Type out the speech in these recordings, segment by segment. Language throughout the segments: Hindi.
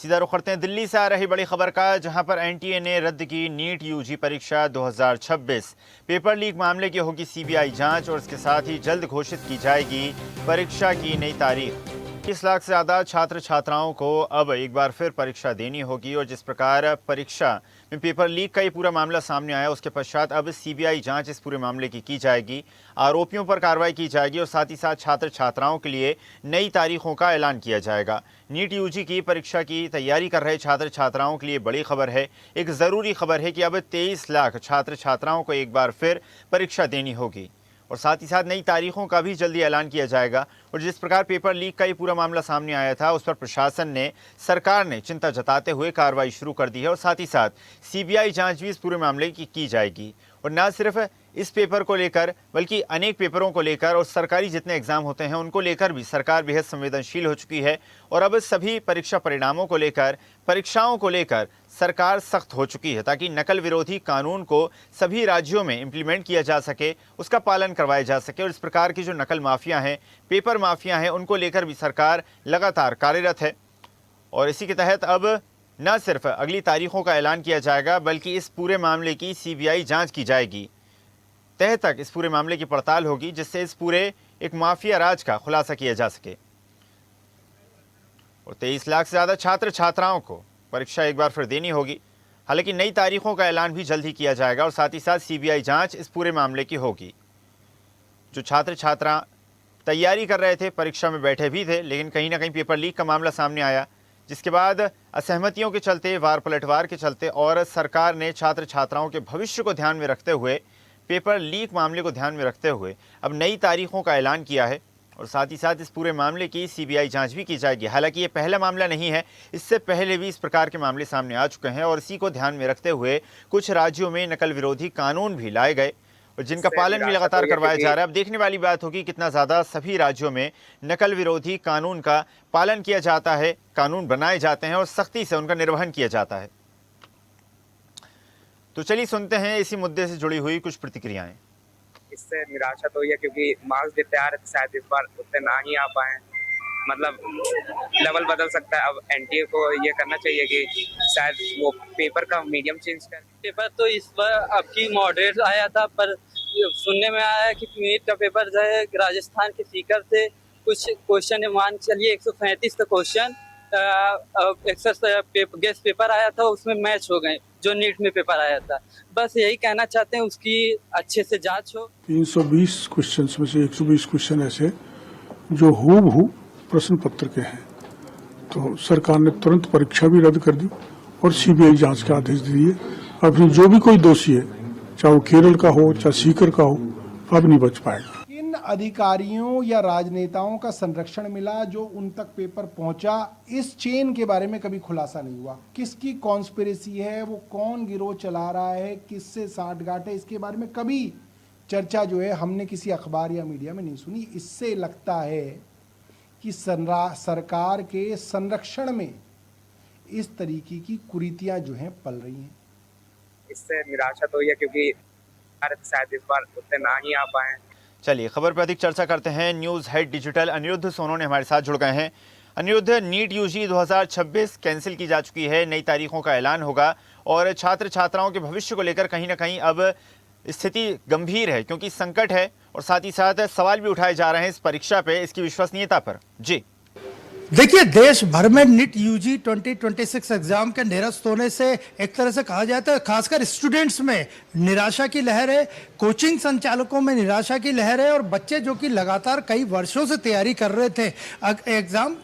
सीधा रुख करते हैं दिल्ली से आ रही बड़ी खबर का, जहां पर एनटीए ने रद्द की नीट यूजी परीक्षा 2026। पेपर लीक मामले की होगी सीबीआई जांच और इसके साथ ही जल्द घोषित की जाएगी परीक्षा की नई तारीख। 30 लाख से ज़्यादा छात्र छात्राओं को अब एक बार फिर परीक्षा देनी होगी और जिस प्रकार परीक्षा में पेपर लीक का ये पूरा मामला सामने आया, उसके पश्चात अब सीबीआई जांच इस पूरे मामले की जाएगी, आरोपियों पर कार्रवाई की जाएगी और साथ ही साथ छात्र छात्राओं के लिए नई तारीखों का ऐलान किया जाएगा। नीट यूजी की परीक्षा की तैयारी कर रहे छात्र छात्राओं के लिए बड़ी खबर है, एक ज़रूरी खबर है कि अब 23 लाख छात्र छात्राओं को एक बार फिर परीक्षा देनी होगी और साथ ही साथ नई तारीखों का भी जल्दी ऐलान किया जाएगा। और जिस प्रकार पेपर लीक का ये पूरा मामला सामने आया था, उस पर प्रशासन ने, सरकार ने चिंता जताते हुए कार्रवाई शुरू कर दी है और साथ ही साथ सीबीआई जांच भी इस पूरे मामले की जाएगी। और न सिर्फ इस पेपर को लेकर बल्कि अनेक पेपरों को लेकर और सरकारी जितने एग्जाम होते हैं उनको लेकर भी सरकार बेहद संवेदनशील हो चुकी है और अब सभी परीक्षा परिणामों को लेकर, परीक्षाओं को लेकर सरकार सख्त हो चुकी है ताकि नकल विरोधी कानून को सभी राज्यों में इम्प्लीमेंट किया जा सके, उसका पालन करवाया जा सके। और इस प्रकार की जो नकल माफिया हैं, पेपर माफिया हैं, उनको लेकर भी सरकार लगातार कार्यरत है। और इसी के तहत अब न सिर्फ अगली तारीखों का ऐलान किया जाएगा बल्कि इस पूरे मामले की सीबीआई जांच की जाएगी, तह तक इस पूरे मामले की पड़ताल होगी, जिससे इस पूरे एक माफिया राज का खुलासा किया जा सके। और 23 लाख से ज़्यादा छात्र छात्राओं को परीक्षा एक बार फिर देनी होगी। हालांकि नई तारीखों का ऐलान भी जल्द ही किया जाएगा और साथ ही साथ सीबीआई जांच इस पूरे मामले की होगी। जो छात्र छात्रा तैयारी कर रहे थे, परीक्षा में बैठे भी थे, लेकिन कहीं ना कहीं पेपर लीक का मामला सामने आया, जिसके बाद असहमतियों के चलते, वार पलटवार के चलते और सरकार ने छात्र छात्राओं के भविष्य को ध्यान में रखते हुए, पेपर लीक मामले को ध्यान में रखते हुए अब नई तारीखों का ऐलान किया है और साथ ही साथ इस पूरे मामले की सीबीआई जांच भी की जाएगी। हालांकि ये पहला मामला नहीं है, इससे पहले भी इस प्रकार के मामले सामने आ चुके हैं और इसी को ध्यान में रखते हुए कुछ राज्यों में नकल विरोधी कानून भी लाए गए और जिनका पालन भी लगातार करवाया जा रहा है। अब देखने वाली बात होगी कितना ज़्यादा सभी राज्यों में नकल विरोधी कानून का पालन किया जाता है, कानून बनाए जाते हैं और सख्ती से उनका निर्वहन किया जाता है। तो चलिए सुनते हैं इसी मुद्दे से जुड़ी हुई कुछ प्रतिक्रियाएं। इससे निराशा तो हुई है क्योंकि मार्क्स देते आ रहे थे, शायद इस बार उतने ना ही आ पाए। मतलब लेवल बदल सकता है। अब एनटीए को ये करना चाहिए कि शायद वो पेपर का मीडियम चेंज कर। पेपर तो इस बार अब की मॉडरेट आया था, पर सुनने में आया कि नीट का पेपर जो है राजस्थान के सीकर थे, कुछ क्वेश्चन मान चलिए 135 का क्वेश्चन गेस्ट पेपर आया था, उसमें मैच हो गए जो नीट में पेपर आया था। बस यही कहना चाहते हैं उसकी अच्छे से जांच हो। 320 क्वेश्चन में से 120 क्वेश्चन ऐसे जो हूबहू प्रश्न पत्र के हैं, तो सरकार ने तुरंत परीक्षा भी रद्द कर दी और सीबीआई जांच के आदेश दिए। अब जो भी कोई दोषी है, चाहे वो केरल का हो चाहे सीकर का हो, अब नहीं बच पाएगा। किन अधिकारियों या राजनेताओं का संरक्षण मिला जो उन तक पेपर पहुंचा, इस चेन के बारे में कभी खुलासा नहीं हुआ। किसकी कॉन्स्पिरेसी है, वो कौन गिरोह चला रहा है, किससे साठगांठ है, इसके बारे में कभी चर्चा जो है हमने किसी अखबार या मीडिया में नहीं सुनी। इससे लगता है कि सरकार के संरक्षण में इस तरीके की कुरीतियां जो हैं पल रही हैं। इससे निराशा तो हुई है क्योंकि शायद इस बार उतने ना ही आ पाए। चलिए खबर पर अधिक चर्चा करते हैं। News head digital Anirudh Sonu ने हमारे साथ जुड़ गए हैं। अनिरुद्ध, नीट यूजी 2026 कैंसिल की जा चुकी है, नई तारीखों का ऐलान होगा और छात्र छात्राओं के भविष्य को लेकर कहीं ना कहीं अब स्थिति गंभीर है क्योंकि संकट है और साथ ही साथ सवाल भी उठाए जा रहे हैं इस परीक्षा पे, इसकी विश्वसनीयता पर। जी देखिए, देश भर में नीट यूजी 2026 एग्जाम के निरस्त होने से एक तरह से कहा जाता है खासकर स्टूडेंट्स में निराशा की लहर है, कोचिंग संचालकों में निराशा की लहर है और बच्चे जो कि लगातार कई वर्षों से तैयारी कर रहे थे, एग्जाम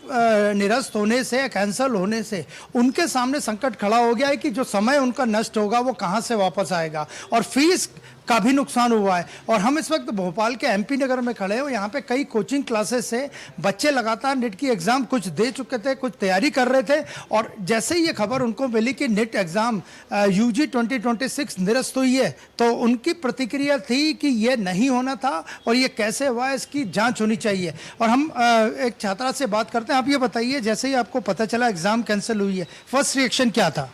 निरस्त होने से, कैंसिल होने से उनके सामने संकट खड़ा हो गया है कि जो समय उनका नष्ट होगा वो कहाँ से वापस आएगा और फीस का भी नुकसान हुआ है। और हम इस वक्त भोपाल के एमपी नगर में खड़े हो, यहाँ पे कई कोचिंग क्लासेस से बच्चे लगातार नेट की एग्जाम कुछ दे चुके थे, कुछ तैयारी कर रहे थे और जैसे ही ये खबर उनको मिली कि नेट एग्जाम यूजी 2026 निरस्त हुई है, तो उनकी प्रतिक्रिया थी कि ये नहीं होना था और ये कैसे हुआ, इसकी जांच होनी चाहिए। और हम एक छात्रा से बात करते हैं। आप ये बताइए, जैसे ही आपको पता चला एग्जाम कैंसिल हुई है, फर्स्ट रिएक्शन क्या था?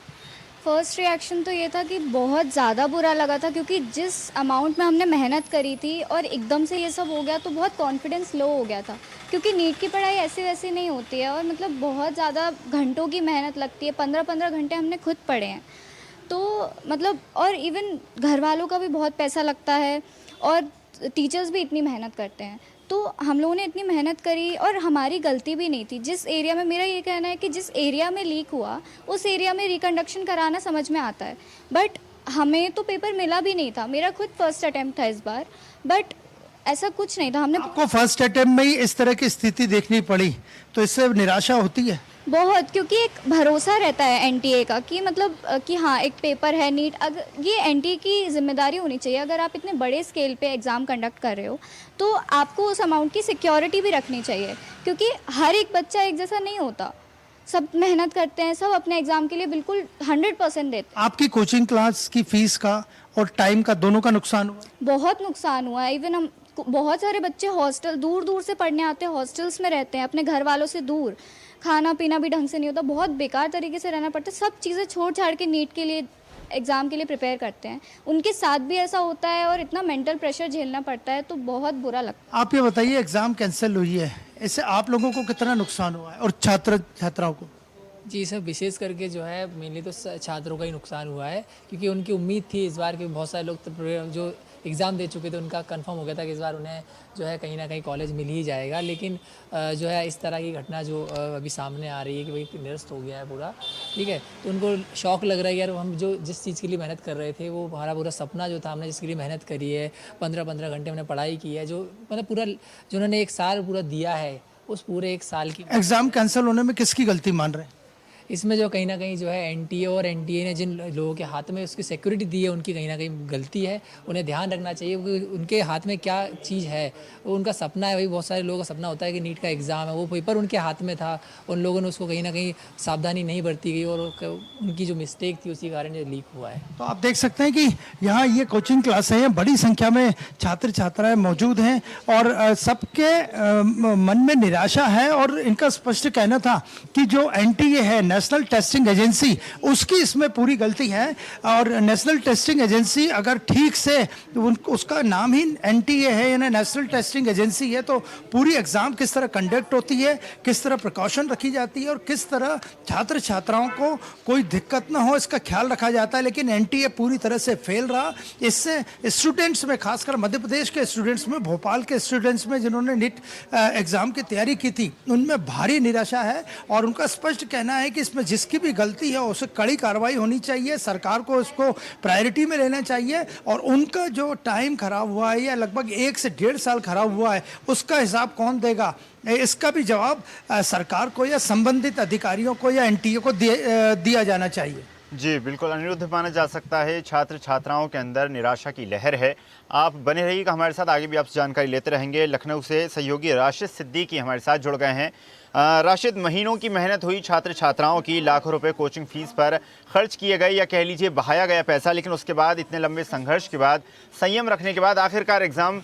फर्स्ट रिएक्शन तो ये था कि बहुत ज़्यादा बुरा लगा था, क्योंकि जिस अमाउंट में हमने मेहनत करी थी और एकदम से ये सब हो गया तो बहुत कॉन्फिडेंस लो हो गया था, क्योंकि नीट की पढ़ाई ऐसी वैसी नहीं होती है और मतलब बहुत ज़्यादा घंटों की मेहनत लगती है। 15-15 घंटे हमने खुद पढ़े हैं, तो मतलब और इवन घर वालों का भी बहुत पैसा लगता है और टीचर्स भी इतनी मेहनत करते हैं। तो हम लोगों ने इतनी मेहनत करी और हमारी गलती भी नहीं थी। जिस एरिया में, मेरा ये कहना है कि जिस एरिया में लीक हुआ उस एरिया में रिकंडक्शन कराना समझ में आता है, बट हमें तो पेपर मिला भी नहीं था। मेरा खुद फर्स्ट अटेम्प्ट था इस बार, बट ऐसा कुछ नहीं था। हमने आपको फर्स्ट अटेम्प्ट में ही इस तरह की स्थिति देखनी पड़ी, तो इससे निराशा होती है बहुत, क्योंकि एक भरोसा रहता है एनटीए का कि मतलब कि हाँ एक पेपर है नीट, अगर ये एनटीए की जिम्मेदारी होनी चाहिए। अगर आप इतने बड़े स्केल पे एग्ज़ाम कंडक्ट कर रहे हो तो आपको उस अमाउंट की सिक्योरिटी भी रखनी चाहिए, क्योंकि हर एक बच्चा एक जैसा नहीं होता। सब मेहनत करते हैं, सब अपने एग्ज़ाम के लिए बिल्कुल 100% देते हैं। आपकी कोचिंग क्लास की फीस का और टाइम का दोनों का नुकसान हुआ? बहुत नुकसान हुआ है। इवन हम बहुत सारे बच्चे हॉस्टल दूर दूर से पढ़ने आते हैं, हॉस्टल्स में रहते हैं अपने घर वालों से दूर, खाना पीना भी ढंग से नहीं होता, बहुत बेकार तरीके से रहना पड़ता है। सब चीज़ें छोड़ छाड़ के नीट के लिए, एग्ज़ाम के लिए प्रिपेयर करते हैं। उनके साथ भी ऐसा होता है और इतना मेंटल प्रेशर झेलना पड़ता है, तो बहुत बुरा लगता है। आप ये बताइए, एग्जाम कैंसिल हुई है, इससे आप लोगों को कितना नुकसान हुआ है और छात्र छात्राओं को? जी सर, विशेष करके जो है मेनली तो छात्रों का ही नुकसान हुआ है, क्योंकि उनकी उम्मीद थी इस बार के बहुत सारे लोग तो जो एग्ज़ाम दे चुके थे उनका कंफर्म हो गया था कि इस बार उन्हें जो है कहीं ना कहीं कॉलेज मिल ही जाएगा। लेकिन जो है इस तरह की घटना जो अभी सामने आ रही है कि भाई निरस्त हो गया है पूरा, ठीक है, तो उनको शौक लग रहा है यार, हम जो जिस चीज़ के लिए मेहनत कर रहे थे, वो हमारा पूरा सपना जो था, हमने जिसके लिए मेहनत करी है, 15-15 घंटे हमने पढ़ाई की है, जो मतलब पूरा जो उन्होंने एक साल पूरा दिया है, उस पूरे एक साल की एग्जाम कैंसिल होने में किसकी गलती मान रहे हैं? इसमें जो कहीं ना कहीं जो है एनटीए और एनटीए ने जिन लोगों के हाथ में उसकी सिक्योरिटी दी है, उनकी कहीं ना कहीं गलती है। उन्हें ध्यान रखना चाहिए कि उनके हाथ में क्या चीज़ है, वो उनका सपना है। भाई बहुत सारे लोगों का सपना होता है कि नीट का एग्ज़ाम है, वो पेपर उनके हाथ में था, उन लोगों ने उसको कहीं ना कहीं सावधानी नहीं बरती गई और उनकी जो मिस्टेक थी उसी कारण ये लीक हुआ है। तो आप देख सकते हैं कि यहाँ ये कोचिंग क्लासें हैं, बड़ी संख्या में छात्र छात्राएं मौजूद हैं और सबके मन में निराशा है और इनका स्पष्ट कहना था कि जो एनटीए है, नेशनल टेस्टिंग एजेंसी, उसकी इसमें पूरी गलती है। और नेशनल टेस्टिंग एजेंसी अगर ठीक से उसका नाम ही एनटीए है यानी नेशनल टेस्टिंग एजेंसी है, तो पूरी एग्जाम किस तरह कंडक्ट होती है, किस तरह प्रिकॉशन रखी जाती है और किस तरह छात्र छात्राओं को कोई दिक्कत ना हो इसका ख्याल रखा जाता है। लेकिन एनटीए पूरी तरह से फेल रहा। इससे स्टूडेंट्स में, खासकर मध्य प्रदेश के स्टूडेंट्स में, भोपाल के स्टूडेंट्स में जिन्होंने नीट एग्जाम की तैयारी की थी, उनमें भारी निराशा है और उनका स्पष्ट कहना है कि इसमें जिसकी भी गलती है उसे कड़ी कार्रवाई होनी चाहिए, सरकार को इसको प्रायोरिटी में लेना चाहिए। और उनका जो टाइम खराब हुआ है या लगभग 1 से 1.5 साल खराब हुआ है, उसका हिसाब कौन देगा? इसका भी जवाब सरकार को या संबंधित अधिकारियों को या एनटीए को दिया जाना चाहिए। जी बिल्कुल, अनिरुद्ध माना जा सकता है छात्र छात्राओं के अंदर निराशा की लहर है। आप बने रहिएगा हमारे साथ, आगे भी आपसे जानकारी लेते रहेंगे। लखनऊ से सहयोगी राशिद सिद्दीकी हमारे साथ जुड़ गए हैं। राशिद, महीनों की मेहनत हुई छात्र छात्राओं की, लाखों रुपए कोचिंग फीस पर खर्च किए गए या कह लीजिए बहाया गया पैसा, लेकिन उसके बाद इतने लंबे संघर्ष के बाद, संयम रखने के बाद आखिरकार एग्जाम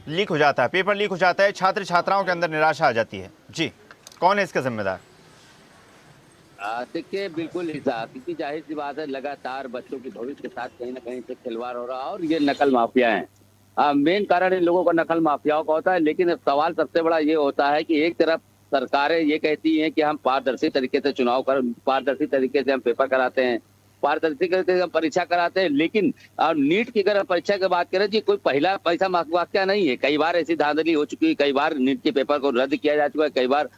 लीक हो जाता है, पेपर लीक हो जाता है, छात्र छात्राओं के अंदर निराशा आ जाती है। जी, कौन है इसका जिम्मेदार? देखिए, बिल्कुल क्योंकि जाहिर सी बात है, लगातार बच्चों के भविष्य के साथ कहीं ना कहीं से खिलवाड़ हो रहा है और ये नकल माफिया हैं। मेन कारण इन लोगों का नकल माफियाओं का होता है। लेकिन अब सवाल सबसे बड़ा ये होता है कि एक तरफ सरकारें ये कहती हैं कि हम पारदर्शी तरीके से चुनाव कर, पारदर्शी तरीके से हम पेपर कराते हैं, पारदर्शी तरीके से हम परीक्षा कराते हैं। लेकिन नीट की अगर परीक्षा की बात करें जी, कोई पहला पैसा वाक्य नहीं है। कई बार ऐसी धांधली हो चुकी है, कई बार नीट के पेपर को रद्द किया जा चुका है, कई बार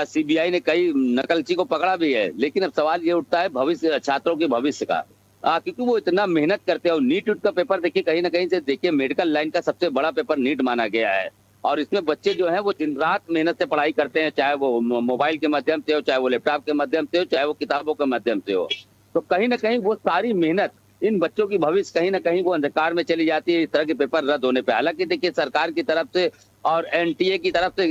सीबीआई ने कई नकलची को पकड़ा भी है। लेकिन अब सवाल ये उठता है भविष्य, छात्रों के भविष्य का, क्योंकि वो इतना मेहनत करते हैं। और नीट का पेपर देखिए, कहीं ना कहीं से देखिए मेडिकल लाइन का सबसे बड़ा पेपर नीट माना गया है और इसमें बच्चे जो हैं वो दिन रात मेहनत से पढ़ाई करते हैं, चाहे वो मोबाइल के माध्यम से हो, चाहे वो लैपटॉप के माध्यम से हो, चाहे वो किताबों के माध्यम से हो। तो कहीं ना कहीं वो सारी मेहनत, इन बच्चों की भविष्य कहीं ना कहीं वो अंधकार में चली जाती है इस तरह के पेपर रद्द होने पे। हालांकि देखिए, सरकार की तरफ से और एनटीए की तरफ से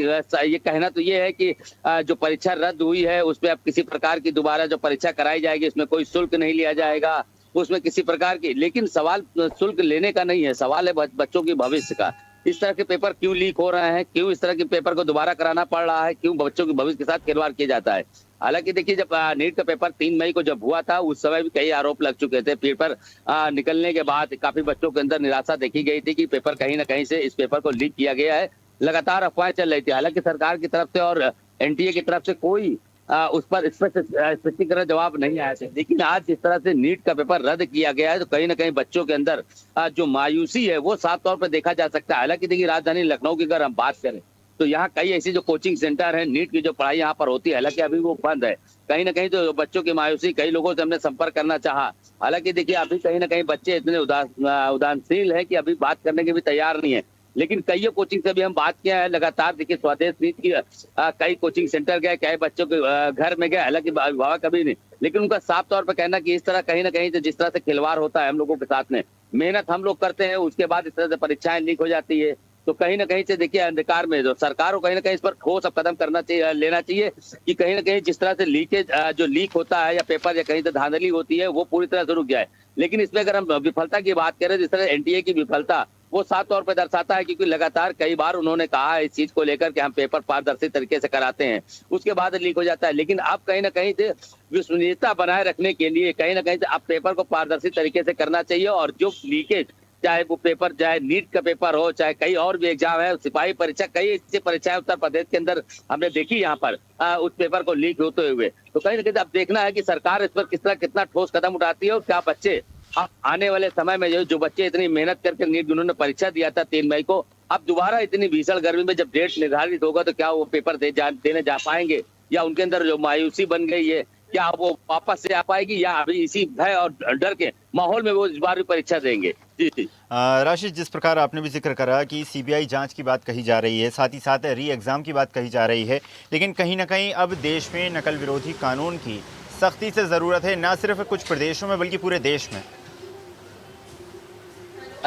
ये कहना तो ये है कि जो परीक्षा रद्द हुई है उसमें अब किसी प्रकार की दोबारा जो परीक्षा कराई जाएगी इसमें कोई शुल्क नहीं लिया जाएगा, उसमें किसी प्रकार की। लेकिन सवाल शुल्क लेने का नहीं है, सवाल है बच्चों के भविष्य का। इस तरह के पेपर क्यों लीक हो रहे हैं, क्यों इस तरह के पेपर को दोबारा कराना पड़ रहा है, क्यों बच्चों के भविष्य के साथ खिलवाड़ किया जाता है? हालांकि देखिए जब नीट का पेपर 3 मई को जब हुआ था उस समय भी कई आरोप लग चुके थे। पेपर निकलने के बाद काफी बच्चों के अंदर निराशा देखी गई थी कि पेपर कहीं ना कहीं से इस पेपर को लीक किया गया है। लगातार अफवाहें चल रही थी। हालांकि सरकार की तरफ से और एनटीए की तरफ से कोई उस पर स्पष्टीकरण जवाब नहीं आया था। लेकिन आज जिस तरह से नीट का पेपर रद्द किया गया है तो कहीं ना कहीं बच्चों के अंदर जो मायूसी है वो साफ तौर पर देखा जा सकता है। हालांकि देखिए राजधानी लखनऊ की अगर हम बात करें तो यहाँ कई ऐसी जो कोचिंग सेंटर है नीट की जो पढ़ाई यहाँ पर होती है, हालांकि अभी वो बंद है। कहीं ना कहीं तो बच्चों की मायूसी, कई लोगों से हमने संपर्क करना चाहा, हालांकि देखिए अभी कहीं ना कहीं बच्चे इतने उदासीन है कि अभी बात करने के भी तैयार नहीं है। लेकिन कई कोचिंग से भी हम बात किया है। लगातार देखिए स्वदेश नीट की कई कोचिंग सेंटर गए, कई बच्चों के घर में गए, हालांकि अभिभावक कभी नहीं, लेकिन उनका साफ तौर पर कहना कि इस तरह कहीं ना कहीं से जिस तरह से खिलवाड़ होता है हम लोगों के साथ में, मेहनत हम लोग करते हैं, उसके बाद इस तरह से परीक्षाएं लीक हो जाती है, तो कहीं ना कहीं से देखिए अंधकार में जो सरकार को कहीं ना कहीं इस पर ठोस कदम करना चाहिए, लेना चाहिए कि कहीं ना कहीं जिस तरह से लीकेज जो लीक होता है या पेपर या कहीं से धांधली होती है वो पूरी तरह से रुक जाए। लेकिन इसमें अगर हम विफलता की बात करें, जिस तरह एनटीए की विफलता वो साफ तौर पर दर्शाता है, क्योंकि लगातार कई बार उन्होंने कहा है इस चीज को लेकर कि हम पेपर पारदर्शी तरीके से कराते हैं, उसके बाद लीक हो जाता है। लेकिन अब कहीं ना कहीं से विश्वसनीयता बनाए रखने के लिए कहीं ना कहीं से अब पेपर को पारदर्शी तरीके से करना चाहिए, और जो लीकेज, चाहे वो पेपर, चाहे नीट का पेपर हो, चाहे कई और भी एग्जाम है, सिपाही परीक्षा, कई ऐसी परीक्षाएं उत्तर प्रदेश के अंदर हमने देखी यहाँ पर उस पेपर को लीक होते हुए, तो कहीं ना कहीं अब देखना है कि सरकार इस पर किस तरह कितना ठोस कदम उठाती है, और क्या बच्चे अब आने वाले समय में जो बच्चे इतनी मेहनत करके नीट उन्होंने परीक्षा दिया था 3 मई को, अब दोबारा इतनी भीषण गर्मी में जब डेट निर्धारित होगा तो क्या वो पेपर देने जा पाएंगे, या उनके अंदर जो मायूसी बन गई है क्या वो वापस से आ पाएगी, या अभी इसी भय और डर के माहौल में वो इस बार भी परीक्षा देंगे। जी जी राशिद, जिस प्रकार आपने भी जिक्र करा कि सीबीआई जांच की बात कही जा रही है, साथ ही साथ री एग्जाम की बात कही जा रही है, लेकिन कहीं ना कहीं अब देश में नकल विरोधी कानून की सख्ती से ज़रूरत है, न सिर्फ कुछ प्रदेशों में बल्कि पूरे देश में।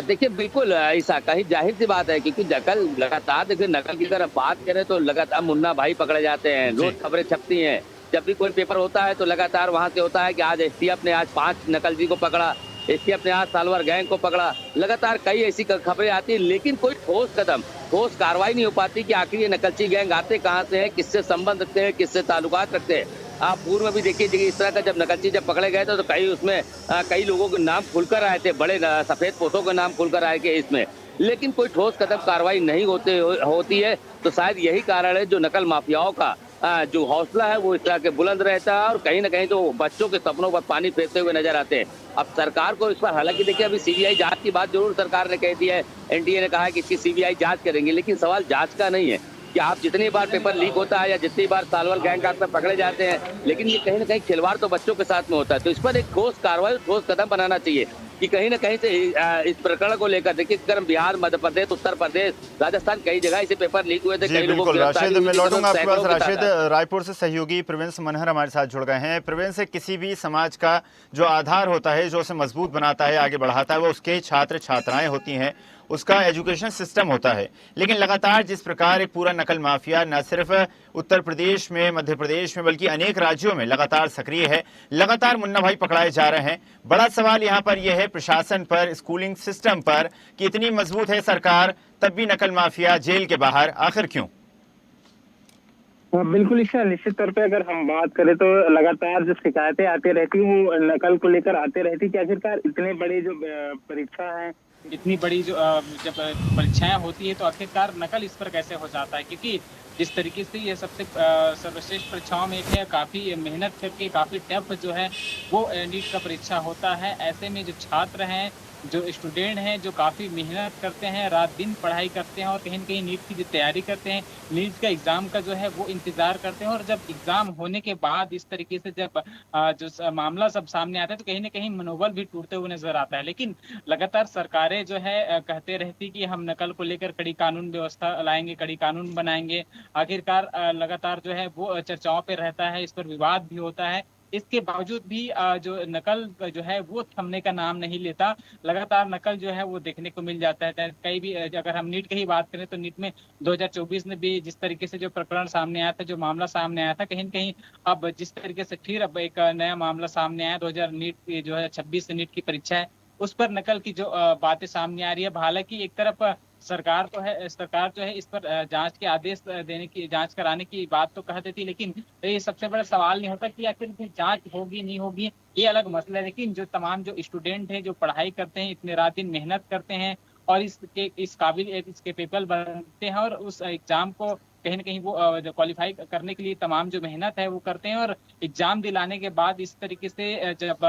देखिए बिल्कुल ऐसा कहीं जाहिर सी बात है, क्योंकि नकल लगातार, देखिए नकल की अगर बात करें तो लगातार मुन्ना भाई पकड़े जाते हैं, रोज खबरें छपती हैं, जब भी कोई पेपर होता है तो लगातार वहां से होता है कि आज एसटीएफ ने आज 5 नकलजी को पकड़ा, एसटीएफ ने आज सालवर गैंग को पकड़ा, लगातार कई ऐसी खबरें आती है, लेकिन कोई ठोस कदम, ठोस कार्रवाई नहीं हो पाती कि आखिर ये नकलची गैंग आते कहाँ से है, किससे संबंध रखते हैं, किससे ताल्लुकात रखते हैं। आप पूर्व में भी देखिए इस तरह का जब नकलची जब पकड़े गए थे तो कई उसमें कई लोगों के नाम खुलकर आए थे, बड़े सफेद पोतों के नाम खुलकर आए थे इसमें, लेकिन कोई ठोस कदम कार्रवाई नहीं होती है। तो शायद यही कारण है जो नकल माफियाओं का जो हौसला है वो इस तरह के बुलंद रहता है, और कहीं ना कहीं तो बच्चों के सपनों पर पानी फेरते हुए नजर आते हैं। अब सरकार को इस पर, हालांकि देखिए अभी सीबीआई जांच की बात जरूर सरकार ने कह दी है, एनटीए ने कहा है कि इसकी सीबीआई जांच करेंगे, लेकिन सवाल जांच का नहीं है कि आप जितनी बार पेपर लीक होता है या जितनी बार सालवर गैंग आप में पकड़े जाते हैं, लेकिन ये कहीं ना कहीं खिलवाड़ तो बच्चों के साथ में होता है। तो इस पर एक ठोस कार्रवाई, ठोस कदम बनाना चाहिए कि कहीं ना कहीं से इस प्रकरण को लेकर देखिए अगर बिहार, मध्य प्रदेश, उत्तर प्रदेश, राजस्थान, कई जगह इसे पेपर लीक हुए थे, कई लोगों को राशिद, मैं लौटूंगा आपके पास। राशिद, रायपुर से सहयोगी प्रवीण मनहर हमारे साथ जुड़ गए हैं। प्रवीण, से किसी भी समाज का जो आधार होता है, जो उसे मजबूत बनाता है, आगे बढ़ाता है, वो उसके छात्र छात्राएं होती हैं, उसका एजुकेशन सिस्टम होता है। लेकिन लगातार जिस प्रकार एक पूरा नकल माफिया न सिर्फ उत्तर प्रदेश में, मध्य प्रदेश में, बल्कि अनेक राज्यों में लगातार सक्रिय है, लगातार मुन्ना भाई पकड़ाए जा रहे हैं। बड़ा सवाल यहाँ पर यह है प्रशासन पर, स्कूलिंग सिस्टम पर, कि इतनी मजबूत है सरकार, तब भी नकल माफिया जेल के बाहर, आखिर क्यों? बिल्कुल ईशा, निश्चित तौर पे अगर हम बात करें तो लगातार जो शिकायतें आती रहती हूँ नकल को लेकर आते रहती कि आखिरकार इतने बड़े जो परीक्षा है, इतनी बड़ी जो जब परीक्षाएं होती है तो आखिरकार नकल इस पर कैसे हो जाता है, क्योंकि जिस तरीके से ये सबसे सर्वश्रेष्ठ परीक्षाओं में एक है, काफ़ी मेहनत करके काफ़ी टफ जो है वो नीट का परीक्षा होता है। ऐसे में जो छात्र हैं, जो स्टूडेंट हैं, जो काफ़ी मेहनत करते हैं, रात दिन पढ़ाई करते हैं और कहीं न कहीं नीट की जो तैयारी करते हैं, नीट का एग्ज़ाम का जो है वो इंतज़ार करते हैं, और जब एग्ज़ाम होने के बाद इस तरीके से जब जो मामला सब सामने आता है तो कहीं न कहीं मनोबल भी टूटते हुए नज़र आता है। लेकिन लगातार सरकारें जो है कहते रहती कि हम नकल को लेकर कड़ी कानून व्यवस्था लाएंगे, कड़ी कानून बनाएंगे। आखिरकार लगातार जो है वो चर्चाओं पे रहता है, इस पर विवाद भी होता है। इसके बावजूद भी जो नकल जो है वो थमने का नाम नहीं लेता। लगातार नकल जो है वो देखने को मिल जाता है। कई भी अगर हम नीट की ही बात करें तो नीट में 2024 में भी जिस तरीके से जो प्रकरण सामने आया था, जो मामला सामने आया था, कहीं न कहीं अब जिस तरीके से फिर अब एक नया मामला सामने आया, 2026 नीट की परीक्षा है, उस पर नकल की जो बातें सामने आ रही है। हालांकि एक तरफ सरकार जो है इस पर जांच के आदेश जांच कराने की बात तो कह देती, लेकिन ये सबसे बड़ा सवाल नहीं होता कि आखिर जांच होगी नहीं होगी, ये अलग मसला है। लेकिन जो तमाम जो स्टूडेंट हैं, जो पढ़ाई करते हैं, इतने रात दिन मेहनत करते हैं और इसके पेपर बनते हैं और उस एग्जाम को कहीं ना कहीं वो क्वालिफाई करने के लिए तमाम जो मेहनत है वो करते हैं, और एग्जाम दिलाने के बाद इस तरीके से जब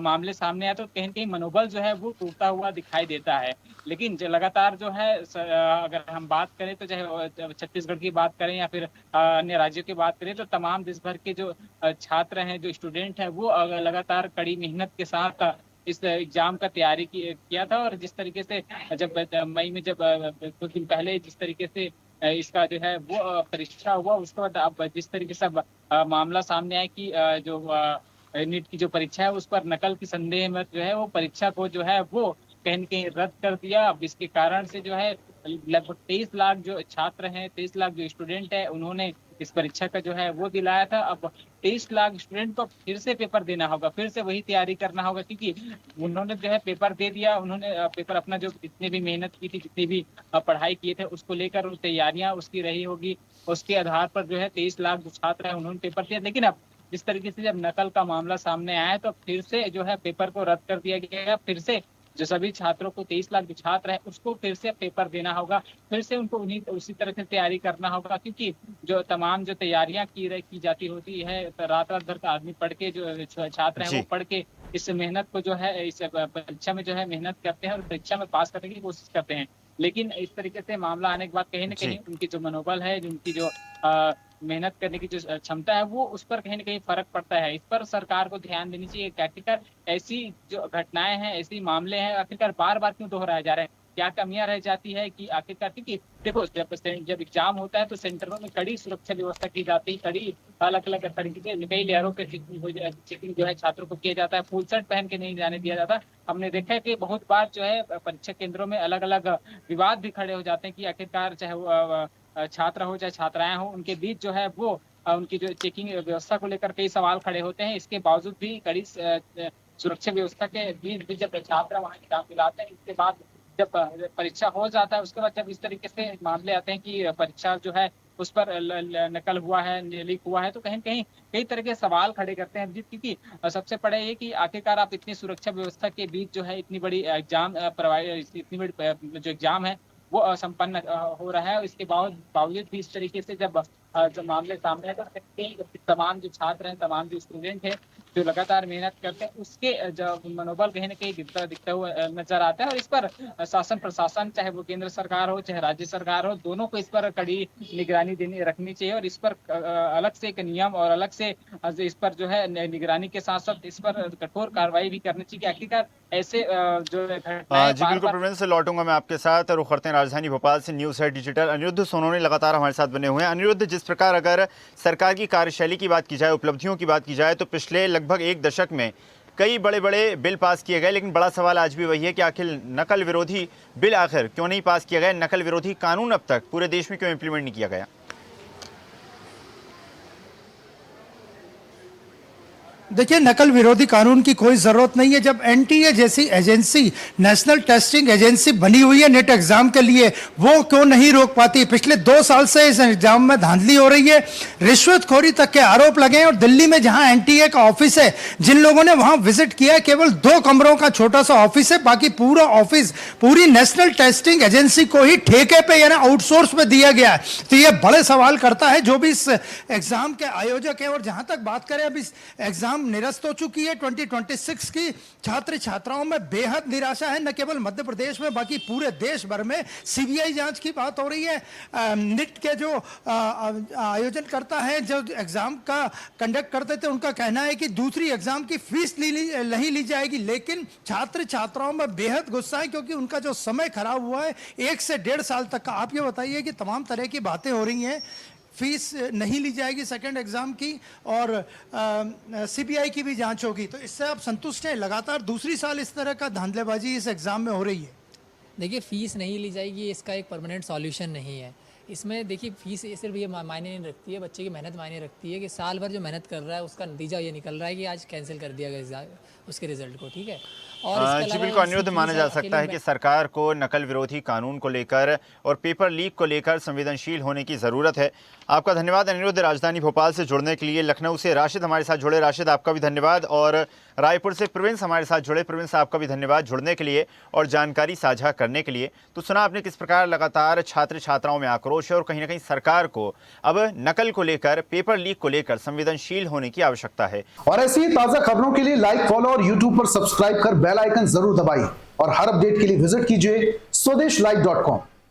मामले सामने आए तो कहीं ना कहीं मनोबल जो है वो टूटता हुआ दिखाई देता है। लेकिन जो लगातार जो है अगर हम बात करें तो चाहे छत्तीसगढ़ की बात करें या फिर अन्य राज्यों की बात करें, तो तमाम देश भर के जो छात्र हैं, जो स्टूडेंट हैं, वो लगातार कड़ी मेहनत के साथ इस एग्जाम का तैयारी किया था। और जिस तरीके से जब मई में जब कुछ दिन पहले जिस तरीके से इसका जो है वो परीक्षा हुआ, उसके बाद अब जिस तरीके से मामला सामने आया कि जो नीट की जो परीक्षा है उस पर नकल की संदेह में जो है वो परीक्षा को जो है वो कहीं न कहीं रद्द कर दिया। अब इसके कारण से जो है लगभग 23 लाख जो छात्र हैं, 23 लाख जो स्टूडेंट है, उन्होंने इस परीक्षा का जो है वो दिलाया था। अब 23 लाख स्टूडेंट को फिर से पेपर देना होगा, फिर से वही तैयारी करना होगा, क्योंकि उन्होंने जो है पेपर दे दिया, उन्होंने पेपर अपना जो जितनी भी मेहनत की थी, जितनी भी पढ़ाई किए थे, उसको लेकर तैयारियां उसकी रही होगी, उसके आधार पर जो है 23 लाख जो छात्र है उन्होंने पेपर दिया। लेकिन अब जिस तरीके से जब नकल का मामला सामने आया तो फिर से जो है पेपर को रद्द कर दिया गया। फिर से जो सभी छात्रों को 23 लाख जो छात्र है उसको फिर से पेपर देना होगा, फिर से उनको उसी तरह से तैयारी करना होगा, क्योंकि जो तमाम जो तैयारियां की जाती होती है, रात भर का आदमी पढ़ के जो छात्र हैं वो पढ़ के इस मेहनत को जो है इस परीक्षा में जो है मेहनत करते हैं और परीक्षा में पास करने की कोशिश करते हैं। लेकिन इस तरीके से मामला आने के बाद कहीं ना कहीं उनकी जो मनोबल है, उनकी जो मेहनत करने की जो क्षमता है, वो उस पर कहीं ना कहीं फर्क पड़ता है। इस पर सरकार को ध्यान देनी चाहिए कि आखिरकार ऐसी जो घटनाएं हैं, ऐसी मामले हैं, आखिरकार बार बार क्यों दोहराए जा रहे हैं, क्या कमियां रह जाती है कि आखिरकार, क्योंकि देखो जब एग्जाम होता है तो सेंटरों में कड़ी सुरक्षा व्यवस्था की जाती है, कड़ी अलग अलग तरीके से कई लेयरों पे चेकिंग जो है छात्रों को किया जाता है, फुल शर्ट पहन के नहीं जाने दिया जाता। हमने देखा है कि बहुत बार जो है परीक्षा केंद्रों में अलग अलग विवाद भी खड़े हो जाते हैं कि आखिरकार चाहे वो छात्र हो चाहे छात्राएं हो, उनके बीच जो है वो उनकी जो चेकिंग व्यवस्था को लेकर कई सवाल खड़े होते हैं। इसके बावजूद भी कड़ी सुरक्षा व्यवस्था के बीच भी जब छात्र वहाँ एग्जाम दिलाते हैं, इसके बाद जब परीक्षा हो जाता है, उसके बाद जब इस तरीके से मामले आते हैं कि परीक्षा जो है उस पर नकल हुआ है, लीक हुआ है, तो कहीं कहीं कई तरह के सवाल खड़े करते हैं, क्योंकि सबसे बड़ा ये कि आखिरकार आप इतनी सुरक्षा व्यवस्था के बीच जो है इतनी बड़ी एग्जाम इतनी बड़ी जो एग्जाम है वो संपन्न हो रहा है, इसके बावजूद भी इस तरीके से जब मामले सामने है तो तमाम जो छात्र हैं, तमाम जो स्टूडेंट हैं, जो लगातार मेहनत करते हैं, उसके जो मनोबल कहीं ना कहीं दिखता हुआ नजर आता है। और इस पर शासन प्रशासन, चाहे वो केंद्र सरकार हो चाहे राज्य सरकार हो, दोनों को इस पर कड़ी निगरानी रखनी चाहिए और इस पर अलग से एक नियम और अलग से इस पर जो है निगरानी के साथ साथ इस पर कठोर कार्रवाई भी करनी चाहिए। आखिरकार ऐसे जो जी बिल्कुल प्रवीण से लौटूंगा मैं आपके साथ। रुख करते हैं राजधानी भोपाल से न्यूज़ है डिजिटल अनिरुद्ध सोनोने लगातार हमारे साथ बने हुए हैं। अनिरुद्ध, जिस प्रकार अगर सरकार की कार्यशैली की बात की जाए, उपलब्धियों की बात की जाए, तो पिछले लगभग एक दशक में कई बड़े बड़े बिल पास किए गए, लेकिन बड़ा सवाल आज भी वही है कि आखिर नकल विरोधी बिल आखिर क्यों नहीं पास किया गया, नकल विरोधी कानून अब तक पूरे देश में क्यों इम्प्लीमेंट नहीं किया गया? देखिए, नकल विरोधी कानून की कोई जरूरत नहीं है। जब एनटीए जैसी एजेंसी, नेशनल टेस्टिंग एजेंसी बनी हुई है नेट एग्जाम के लिए, वो क्यों नहीं रोक पाती? पिछले 2 साल से इस एग्जाम में धांधली हो रही है, रिश्वतखोरी तक के आरोप लगे हैं। और दिल्ली में जहां एनटीए का ऑफिस है, जिन लोगों ने वहां विजिट किया, केवल 2 कमरों का छोटा सा ऑफिस है, बाकी पूरा ऑफिस पूरी नेशनल टेस्टिंग एजेंसी को ही ठेके पे यानी आउटसोर्स पे दिया गया है। तो ये बड़े सवाल करता है जो भी इस एग्जाम के आयोजक है। और जहां तक बात करें, अब इस एग्जाम निरस्त हो चुकी है 2026 की, छात्र छात्राओं में बेहद निराशा है, न केवल मध्य प्रदेश में बाकी पूरे देश भर में। सीबीआई जांच की बात हो रही है। नीट के जो आयोजन करता है, जो एग्जाम का कंडक्ट करते थे, उनका कहना है कि दूसरी एग्जाम की फीस नहीं ली जाएगी। लेकिन छात्र छात्राओं में बेहद गुस्सा है, क्योंकि उनका जो समय खराब हुआ है 1 से 1.5 साल तक का। आप ये बताइए कि तमाम तरह की बातें हो रही हैं, फीस नहीं ली जाएगी सेकंड एग्जाम की, और सीबीआई की भी जांच होगी, तो इससे आप संतुष्ट हैं? लगातार दूसरी साल इस तरह का धांधलेबाजी इस एग्जाम में हो रही है। देखिए, फीस नहीं ली जाएगी इसका एक परमानेंट सॉल्यूशन नहीं है। इसमें देखिए फीस ये सिर्फ ये मायने नहीं रखती है, बच्चे की मेहनत मायने रखती है कि साल भर जो मेहनत कर रहा है उसका नतीजा ये निकल रहा है कि आज कैंसिल कर दिया गया उसके रिजल्ट को, ठीक है। और इसके जी अलावा बिल्कुल, अनिरुद्ध माना जा सकता है कि सरकार को नकल विरोधी कानून को लेकर और पेपर लीक को लेकर संवेदनशील होने की ज़रूरत है। आपका धन्यवाद अनिरुद्ध, राजधानी भोपाल से जुड़ने के लिए। लखनऊ से राशिद हमारे साथ जुड़े, राशिद आपका भी धन्यवाद। और रायपुर से प्रिंस हमारे साथ जुड़े, प्रिंस आपका भी धन्यवाद जुड़ने के लिए और जानकारी साझा करने के लिए। तो सुना आपने किस प्रकार लगातार छात्र छात्राओं में आक्रोश है और कहीं ना कहीं सरकार को अब नकल को लेकर, पेपर लीक को लेकर संवेदनशील होने की आवश्यकता है। और ऐसी ही ताजा खबरों के लिए लाइक, फॉलो और यूट्यूब पर सब्सक्राइब कर बेल आइकन जरूर दबाइए और हर अपडेट के लिए विजिट कीजिए स्वदेशलाइव.com।